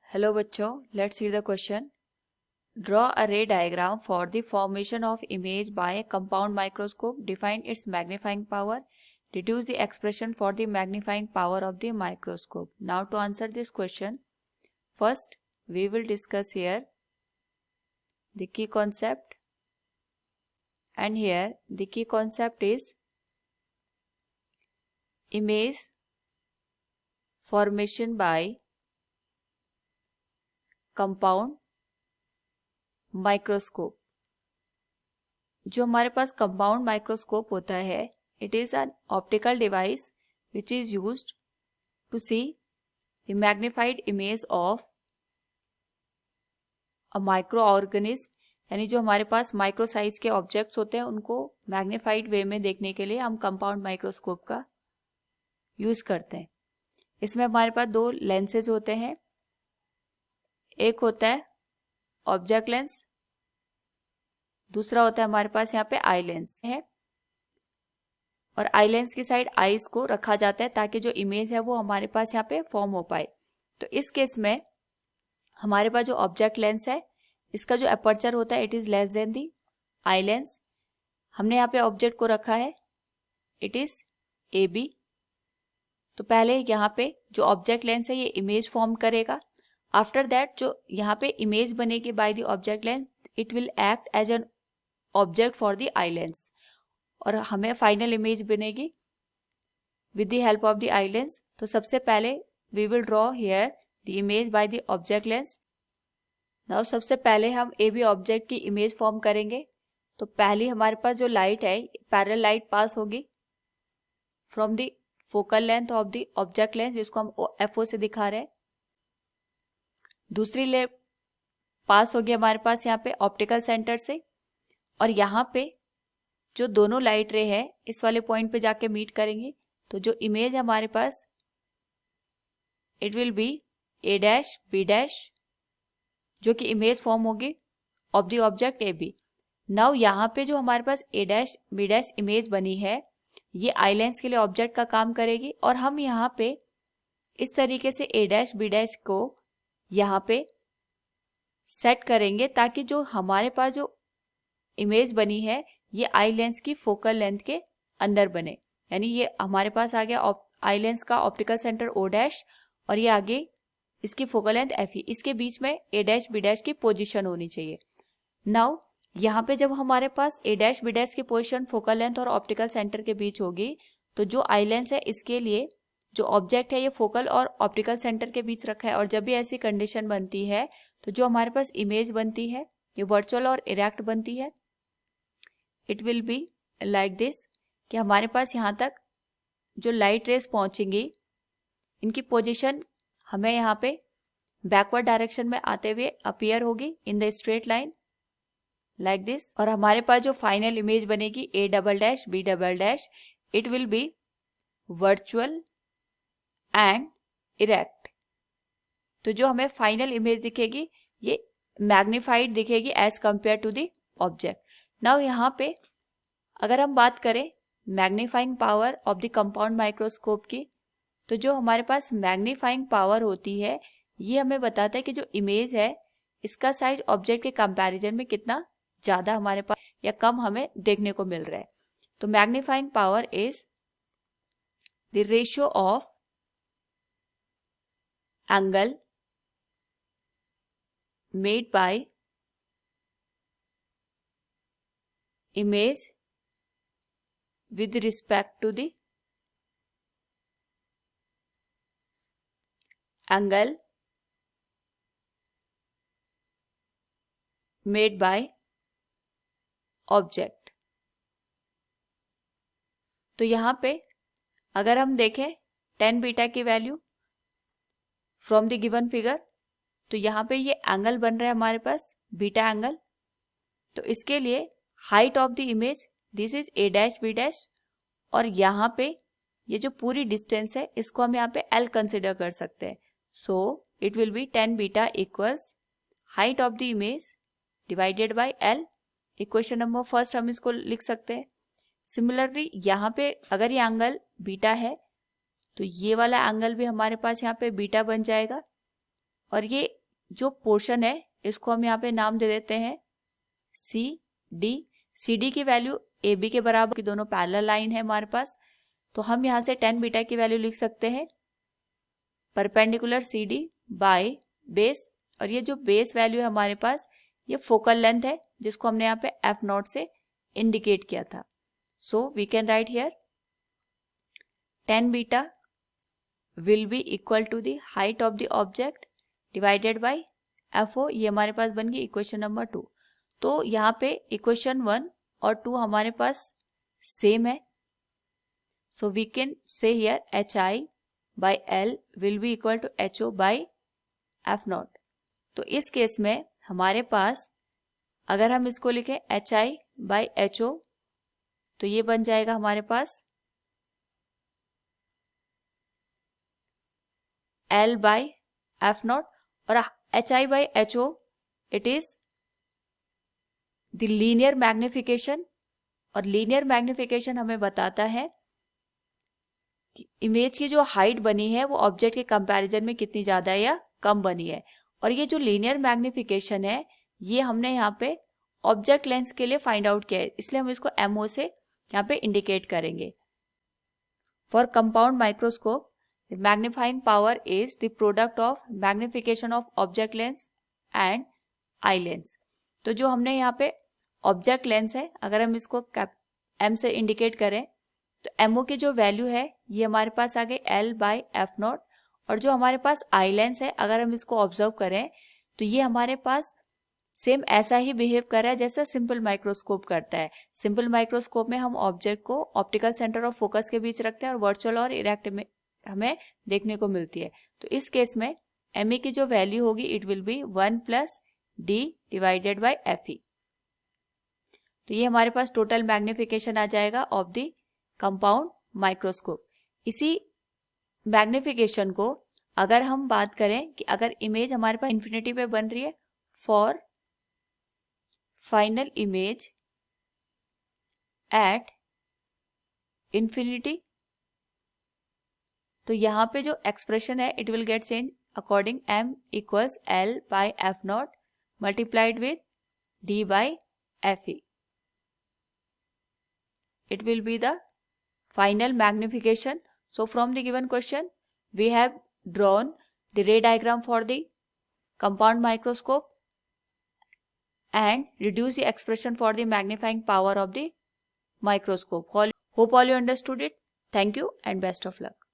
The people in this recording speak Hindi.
हेलो बच्चों, let's see the question. Draw a रे diagram for the formation of image by compound microscope. Define it's magnifying power. Deduce the expression for the magnifying power of the microscope. Now to answer this question, first we will discuss here the key concept, and here the key concept is image formation by compound microscope. जो हमारे पास कंपाउंड माइक्रोस्कोप होता है, it is an optical device which is used to see the magnified image of a micro organism. यानी जो हमारे पास माइक्रो साइज के ऑब्जेक्ट्स होते हैं उनको मैग्निफाइड वे में देखने के लिए हम कंपाउंड माइक्रोस्कोप का यूज करते हैं. इसमें हमारे पास दो लेंसेज होते हैं. एक होता है ऑब्जेक्ट लेंस, दूसरा होता है हमारे पास यहाँ पे आई लेंस है. और आई लेंस की साइड आईज को रखा जाता है ताकि जो इमेज है वो हमारे पास यहाँ पे फॉर्म हो पाए. तो इस केस में हमारे पास जो ऑब्जेक्ट लेंस है, इसका जो अपर्चर होता है it is less than the eye lens. हमने यहाँ पे ऑब्जेक्ट को रखा है, इट इज ए बी. तो पहले यहाँ पे जो ऑब्जेक्ट लेंस है ये इमेज फॉर्म करेगा. आफ्टर दैट जो यहाँ पे इमेज बनेगी by the object lens, it will act as an object for the eye lens. और हमें फाइनल इमेज बनेगी with the help of the eye lens. तो सबसे पहले we will draw here the image by the object lens. Now सबसे पहले हम ए बी ऑब्जेक्ट की इमेज फॉर्म करेंगे. तो पहली हमारे पास जो लाइट है, पैरेलल लाइट पास होगी from the focal length of the object lens, जिसको हम FO से दिखा रहे हैं. दूसरी लेंथ पास होगी हमारे पास यहाँ पे ऑप्टिकल सेंटर से. और यहाँ पे जो दोनों लाइट रे है इस वाले पॉइंट पे जाके मीट करेंगे. तो जो इमेज हमारे पास it will be A dash B dash, जो कि इमेज फॉर्म होगी of the object A B. Now यहाँ पे जो हमारे पास A dash B dash image बनी है, ये आई लेंस के लिए ऑब्जेक्ट का काम करेगी. और हम यहाँ पे इस तरीके से A डैश B डैश को यहाँ पे सेट करेंगे ताकि जो हमारे पास जो इमेज बनी है ये आई लेंस की फोकल लेंथ के अंदर बने. यानी ये हमारे पास आ गया आई लेंस का ऑप्टिकल सेंटर O डैश, और ये आगे इसकी फोकल लेंथ FE. इसके बीच में A डैश B डैश की पोजीशन होनी चाहिए. नाउ यहाँ पे जब हमारे पास A डैश B डैश की पोजीशन फोकल लेंथ और ऑप्टिकल सेंटर के बीच होगी, तो जो आई लेंस है इसके लिए जो ऑब्जेक्ट है ये फोकल और ऑप्टिकल सेंटर के बीच रखा है. और जब भी ऐसी कंडीशन बनती है तो जो हमारे पास इमेज बनती है ये वर्चुअल और इरेक्ट बनती है. It will be like this कि हमारे पास यहाँ तक जो लाइट रेस पहुंचेंगी इनकी पोजीशन हमें यहाँ पे बैकवर्ड डायरेक्शन में आते हुए अपीयर होगी in the straight line like this. और हमारे पास जो फाइनल इमेज बनेगी A double dash B double dash, it will be virtual and erect. तो जो हमें फाइनल इमेज दिखेगी ये मैग्निफाइड दिखेगी as compare to the object. Now यहाँ पे अगर हम बात करें magnifying power of the compound microscope की, तो जो हमारे पास मैग्नीफाइंग पावर होती है ये हमें बताता है कि जो इमेज है इसका साइज ऑब्जेक्ट के कंपैरिजन में कितना ज्यादा हमारे पास या कम हमें देखने को मिल रहा है. तो magnifying power is the ratio of angle made by image with respect to the angle made by object. तो यहाँ पे अगर हम देखें 10 बीटा की value from the given figure, तो यहाँ पे ये एंगल बन रहा है हमारे पास बीटा एंगल. तो इसके लिए height of the image this is A dash B dash, और यहाँ पे ये जो पूरी डिस्टेंस है इसको हम यहाँ पे L कंसिडर कर सकते हैं. So it will B 10 beta equals height of the image divided by L. Equation number first हम इसको लिख सकते हैं. सिमिलरली यहाँ पे अगर ये एंगल बीटा है तो ये वाला एंगल भी हमारे पास यहाँ पे बीटा बन जाएगा. और ये जो पोर्शन है इसको हम यहाँ पे नाम दे देते हैं सी डी। सी डी की वैल्यू ए बी के बराबर की दोनों पैरेलल लाइन है हमारे पास, तो हम यहाँ से tan बीटा की वैल्यू लिख सकते हैं perpendicular C D by base, और ये जो बेस वैल्यू है हमारे पास ये फोकल लेंथ है जिसको हमने यहाँ पे एफ नॉट से इंडिकेट किया था। So we can write here tan beta will be equal to the height of the object divided by FO। ये हमारे पास बन गई इक्वेशन नंबर 2। तो यहाँ पे इक्वेशन 1 और 2 हमारे पास सेम है, so we can say here HI by L will be equal to HO by F not. तो इस केस में हमारे पास अगर हम इसको लिखें HI by HO तो ये बन जाएगा हमारे पास L by F नॉट, और HI by HO it is the linear magnification, और लीनियर मैग्निफिकेशन हमें बताता है इमेज की जो हाइट बनी है वो ऑब्जेक्ट के कंपैरिजन में कितनी ज्यादा है या कम बनी है। और ये जो लीनियर मैग्निफिकेशन है ये हमने यहाँ पे ऑब्जेक्ट लेंस के लिए फाइंड आउट किया है, इसलिए हम इसको MO से यहाँ पे इंडिकेट करेंगे। For compound microscope magnifying power is the product of magnification of object lens and I lens. तो जो हमने यहाँ पे ऑब्जेक्ट लेंस है अगर हम इसको M से इंडिकेट करें तो MO की जो वैल्यू है ये हमारे पास आ गई L बाय F नॉट, और जो हमारे पास आई लेंस है अगर हम इसको ऑब्जर्व करें तो ये हमारे पास सेम ऐसा ही बिहेव कर रहा है जैसा सिंपल माइक्रोस्कोप करता है। सिंपल माइक्रोस्कोप में हम ऑब्जेक्ट को ऑप्टिकल सेंटर ऑफ फोकस के बीच रखते हैं और वर्चुअल और इरेक्ट में हमें देखने को मिलती है। तो इस केस में ME की जो वैल्यू होगी it will B 1 plus D divided by FE। तो ये हमारे पास टोटल मैग्निफिकेशन आ जाएगा ऑफ द कंपाउंड माइक्रोस्कोप। इसी मैग्निफिकेशन को अगर हम बात करें कि अगर इमेज हमारे पास इंफिनिटी पे बन रही है for final image at infinity, तो यहाँ पे जो एक्सप्रेशन है it will get change according M इक्वल्स L बाय F not multiplied with D by FE। It will be the final magnification. So from the given question we have drawn the ray diagram for the compound microscope and reduce the expression for the magnifying power of the microscope. Hope all you understood it. Thank you and best of luck.